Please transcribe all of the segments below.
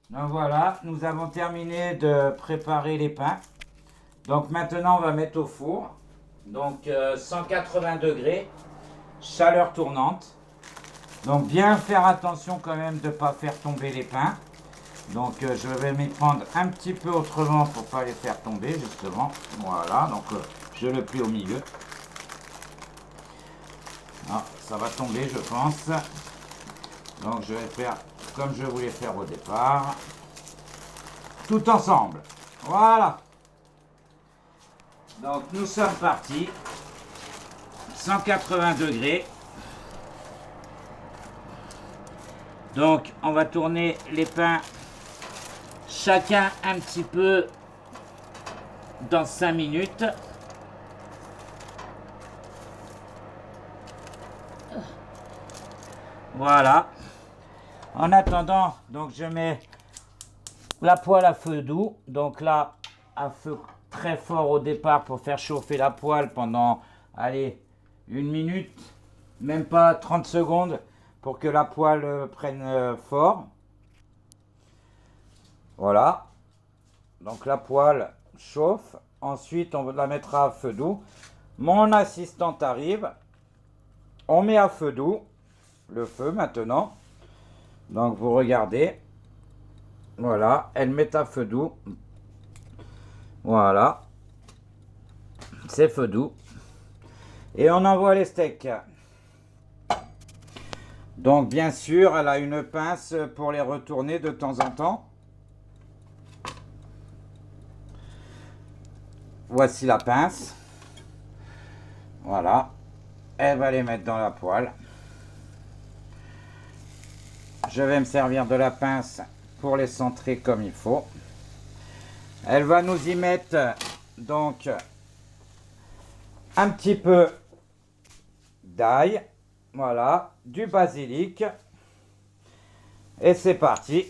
Donc voilà, nous avons terminé de préparer les pains. Donc maintenant, on va mettre au four. Donc 180 degrés, chaleur tournante. Donc bien faire attention quand même de ne pas faire tomber les pains. Donc je vais m'y prendre un petit peu autrement pour ne pas les faire tomber justement. Voilà, donc je le plie au milieu. Ah, ça va tomber je pense. Donc je vais faire comme je voulais faire au départ. Tout ensemble. Voilà. Donc nous sommes partis. 180 degrés. Donc on va tourner les pains chacun un petit peu dans 5 minutes. Voilà. En attendant, donc je mets la poêle à feu doux. Donc là, à feu très fort au départ pour faire chauffer la poêle pendant, allez, 1 minute, même pas 30 secondes pour que la poêle prenne fort. Voilà. Donc la poêle chauffe. Ensuite, on la mettra à feu doux. Mon assistante arrive. On met à feu doux le feu maintenant. Donc vous regardez. Voilà, elle met à feu doux. Voilà. C'est feu doux. Et on envoie les steaks. Donc bien sûr, elle a une pince pour les retourner de temps en temps. Voici la pince. Voilà. Elle va les mettre dans la poêle. Je vais me servir de la pince pour les centrer comme il faut. Elle va nous y mettre donc un petit peu d'ail, voilà, du basilic. Et c'est parti.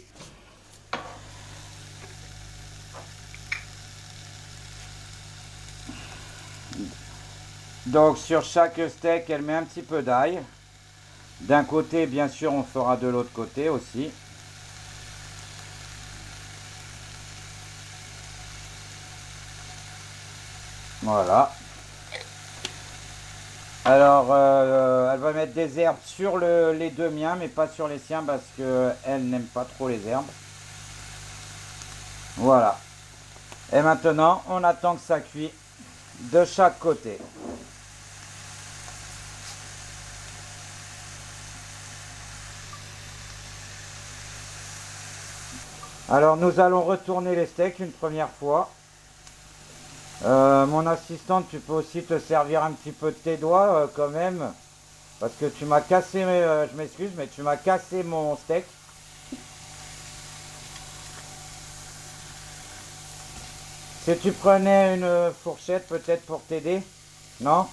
Donc sur chaque steak, elle met un petit peu d'ail. D'un côté, bien sûr, on fera de l'autre côté aussi. Voilà. Alors, elle va mettre des herbes sur les deux miens, mais pas sur les siens parce qu'elle n'aime pas trop les herbes. Voilà. Et maintenant, on attend que ça cuit de chaque côté. Alors, nous allons retourner les steaks une première fois. Mon assistante, tu peux aussi te servir un petit peu de tes doigts quand même. Parce que tu m'as cassé, je m'excuse, mais tu m'as cassé mon steak. Si tu prenais une fourchette peut-être pour t'aider, non?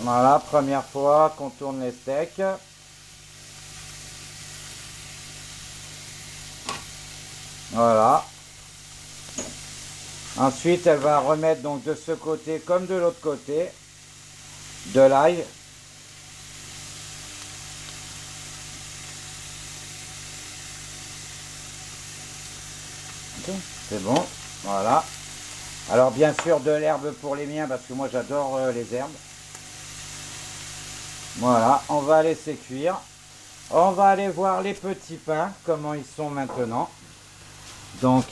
Voilà, première fois qu'on tourne les steaks. Voilà. Ensuite, elle va remettre donc de ce côté comme de l'autre côté de l'ail. C'est bon, voilà. Alors bien sûr de l'herbe pour les miens parce que moi j'adore les herbes. Voilà, on va laisser cuire. On va aller voir les petits pains, comment ils sont maintenant. Donc,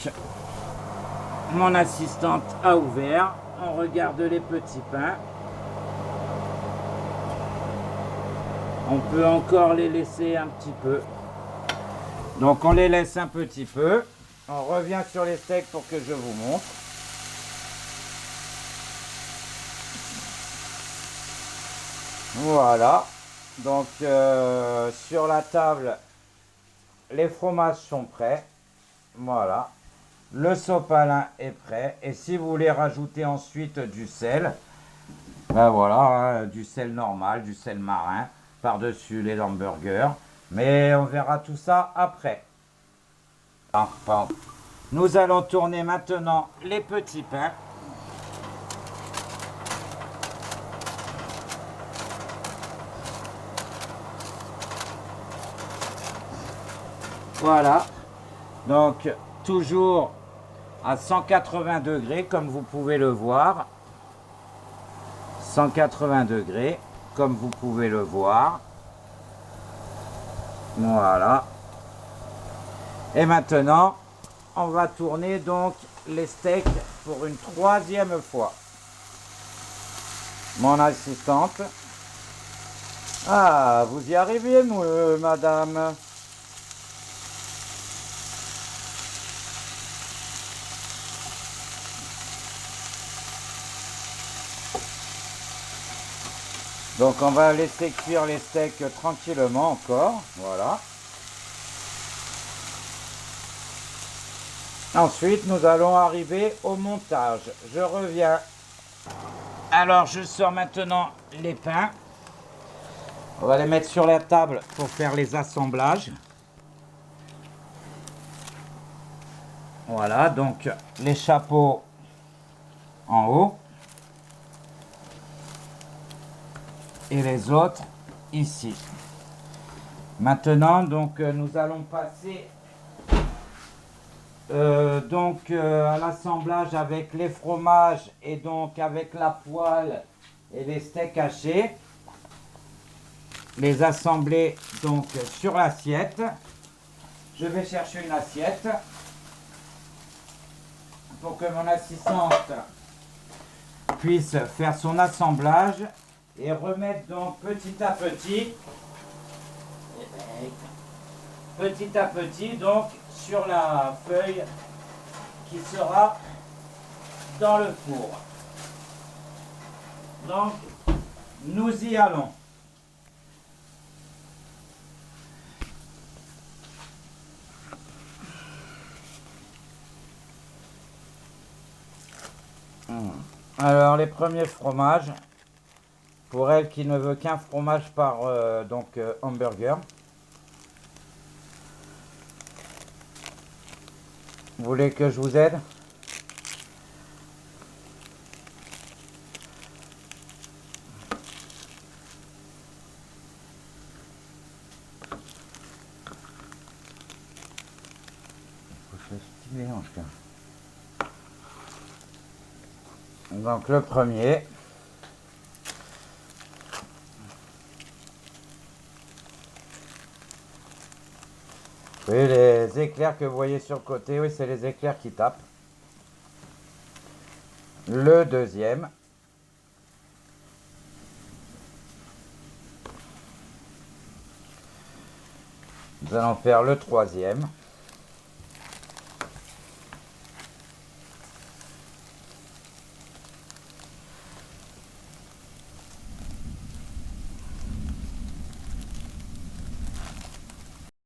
mon assistante a ouvert. On regarde les petits pains. On peut encore les laisser un petit peu. Donc, on les laisse un petit peu. On revient sur les steaks pour que je vous montre. Voilà. Donc, sur la table, les fromages sont prêts. Voilà. Le sopalin est prêt. Et si vous voulez rajouter ensuite du sel, ben voilà, hein, du sel normal, du sel marin, par-dessus les hamburgers. Mais on verra tout ça après. Enfin, nous allons tourner maintenant les petits pains. Voilà. Donc, toujours à 180 degrés, comme vous pouvez le voir. 180 degrés, comme vous pouvez le voir. Voilà. Et maintenant, on va tourner donc les steaks pour une troisième fois. Mon assistante. Ah, vous y arrivez, madame. Donc on va laisser cuire les steaks tranquillement encore. Voilà. Ensuite, nous allons arriver au montage. Je reviens. Alors, je sors maintenant les pains. On va les mettre sur la table pour faire les assemblages. Voilà, donc les chapeaux en haut. Et les autres ici. Maintenant, donc, nous allons passer à l'assemblage avec les fromages et donc avec la poêle et les steaks hachés. Les assembler donc sur l'assiette. Je vais chercher une assiette pour que mon assistante puisse faire son assemblage et remettre donc petit à petit donc sur la feuille qui sera dans le four. Donc nous y allons. Alors les premiers fromages, pour elle qui ne veut qu'un fromage par hamburger. Vous voulez que je vous aide? Faut que je mélange là. Donc le premier. Oui, les éclairs que vous voyez sur le côté, oui, c'est les éclairs qui tapent. Le deuxième. Nous allons faire le troisième.